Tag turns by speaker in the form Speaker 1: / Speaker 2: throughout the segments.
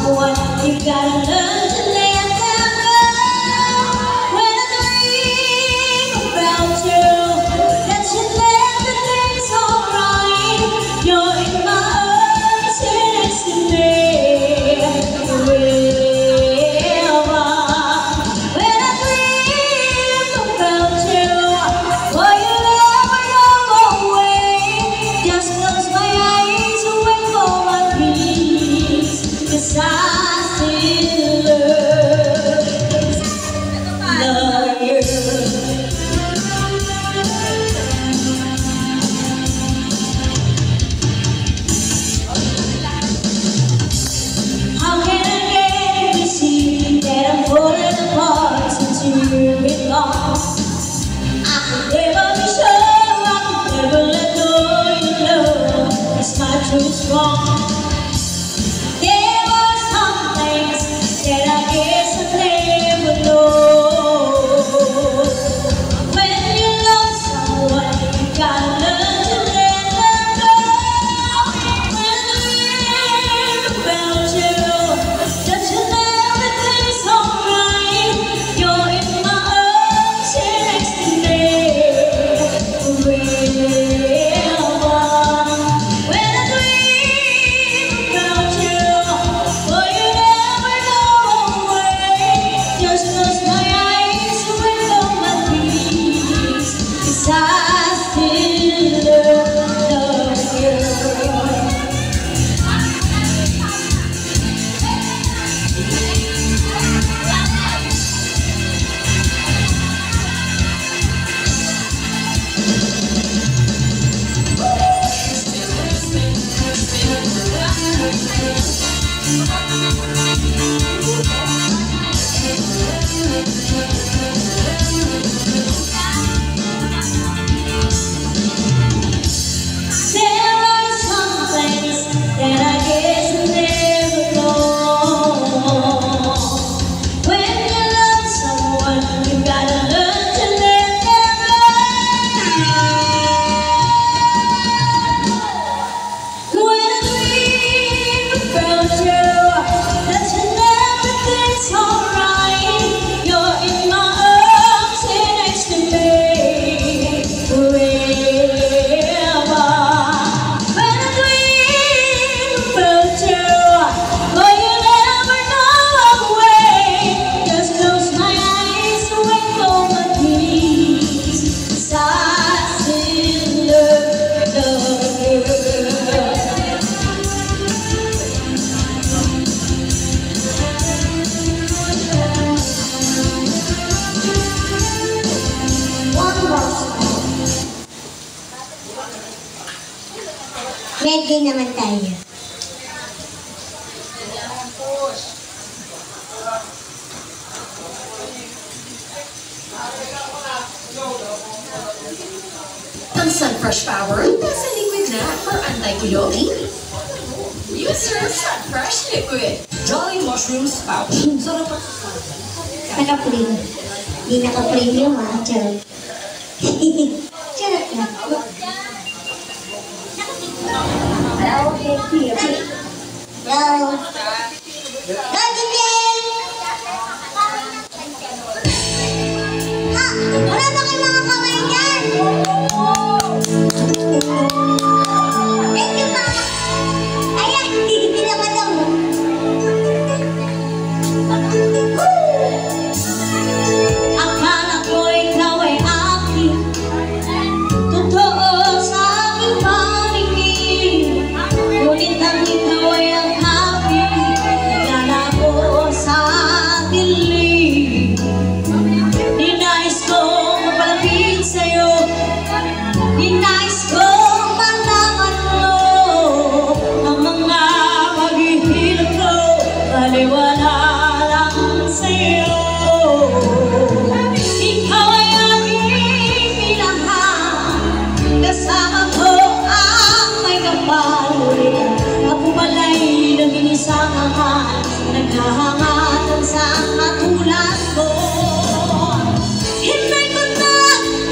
Speaker 1: someone, you gotta learn to let them go. When I dream about you, that you never things alright. You're in my arms, here next to me. Forever. When I dream about you, boy, you never go away. Just close my eyes and wait for my peace. 'Cause I still love you. How can I get you to see that I'm falling apart since you've been gone? I could never be sure, I could never let go. You know, it's my true strong. There were some things that I guess I never know. When you love someone, you gotta learn to let them go. When I dream about you, that you never things alright. You're in my arms, here next to me. Forever. When I dream about you, boy, you never go away. Just close my eyes and wait for my peace. 'Cause I still love you. There are some things that I guess I never know. When you love someone, you gotta learn to let them go. When I dream about you, that you never things alright. You're in my arms, here next to me. Forever. When I dream about you, boy, you never go away. Just close my eyes and wait for my peace. 'Cause I still love you. One more song. Ready naman tayo.
Speaker 2: Ang Sun Fresh Power ay nasa liquid na for anti-kuyomi. Use your Sun Fresh Liquid. Jolly Mushrooms Pouch. Sarap at
Speaker 1: Naka-premium. Hindi naka-premium charot. Charot na. Hello, hello. Go, Jinjin! Ha! Wala ba kayong mga kamay dyan? Thank you, ma. Ayan, hindi naman daw. Akala ko ikaw ay akin, totoo sa aking paningin. Ngunit ang ikaw ay ang akin, nagdala ko sa dilim. Ninais ko mapalapit sa'yo, ninais ko malaman mo ang mga paghihirap ko, baliwala lang sa'yo. Ikaw ay aking minahal, kasama ko ang may kapal. Ako pala'y nag-iisang mahal, naghahangatan sa katulad ko. Hindi ko na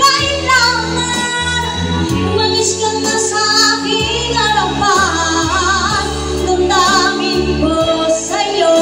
Speaker 1: kailangan umalis ka na sa aking harapan. Damdamin ko sa'yo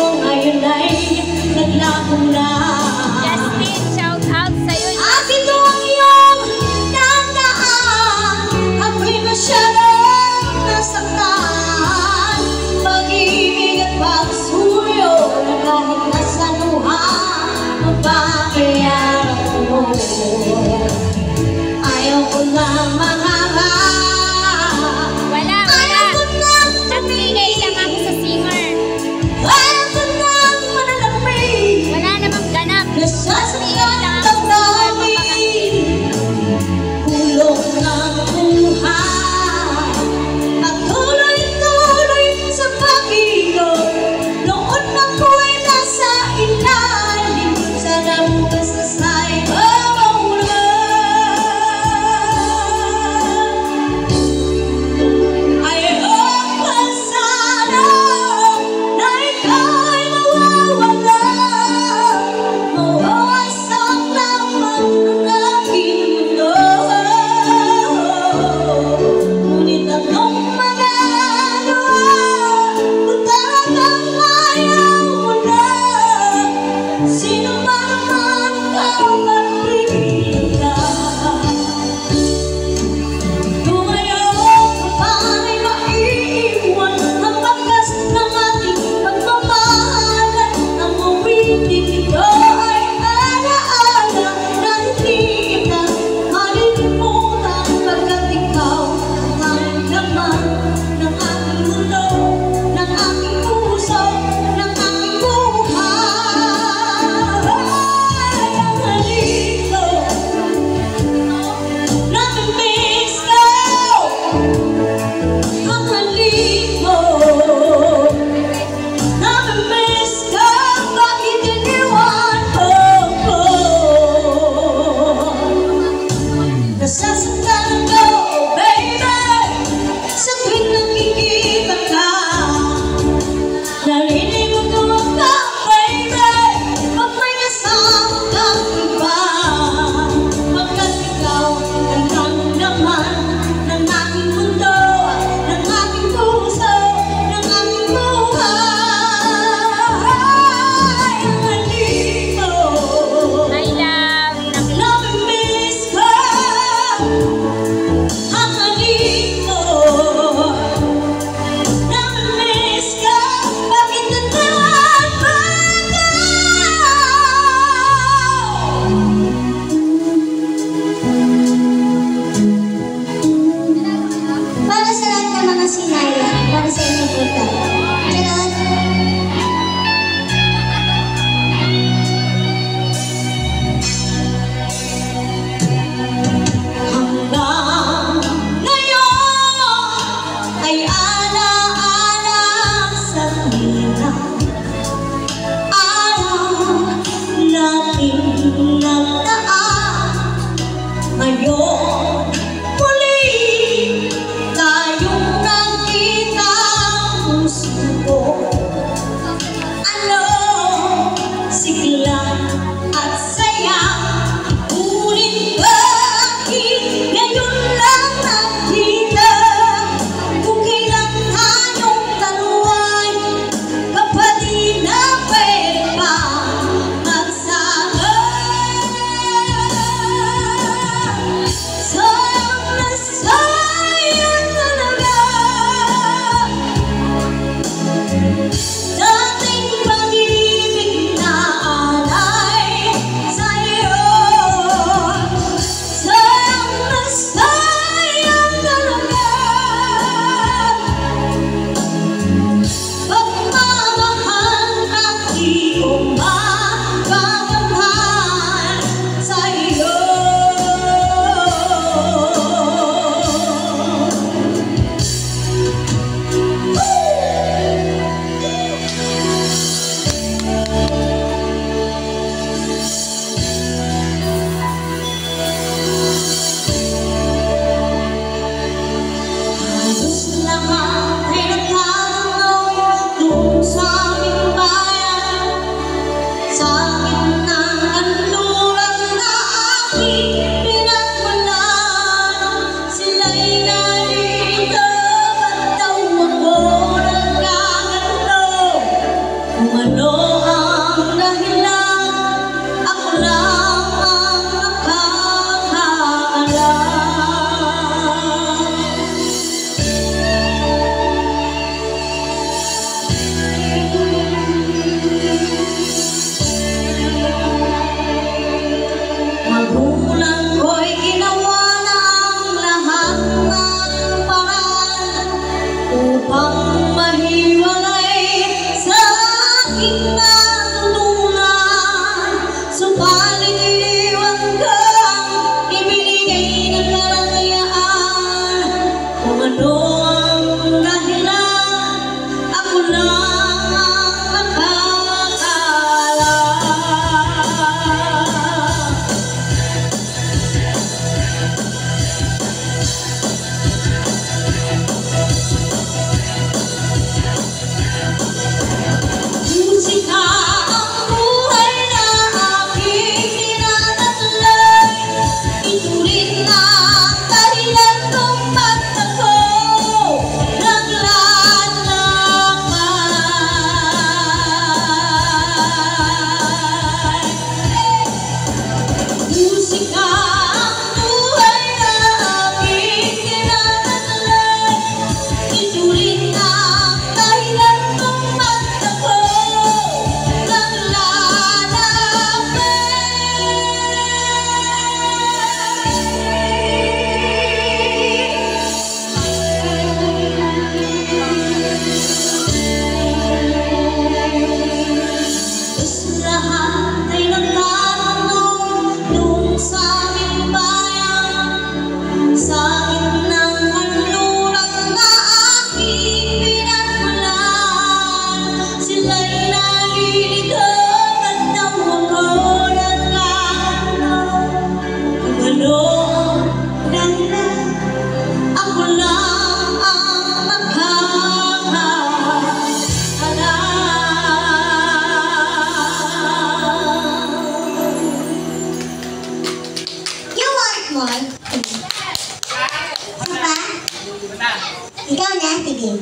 Speaker 1: Ikaw na, sige.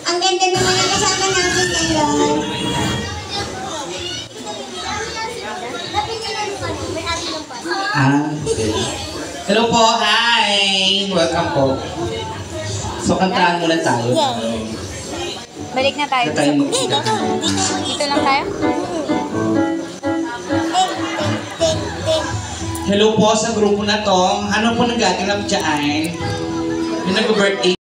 Speaker 1: Ang ganda naman ang kasama natin ngayon.
Speaker 3: Hello po, hi! Welcome po. So, kantaan muna tayo.
Speaker 4: Balik na tayo. Dito lang tayo?
Speaker 3: Hello po sa grupo na to. Ano po nagaganap dyan? Yung nag-birthday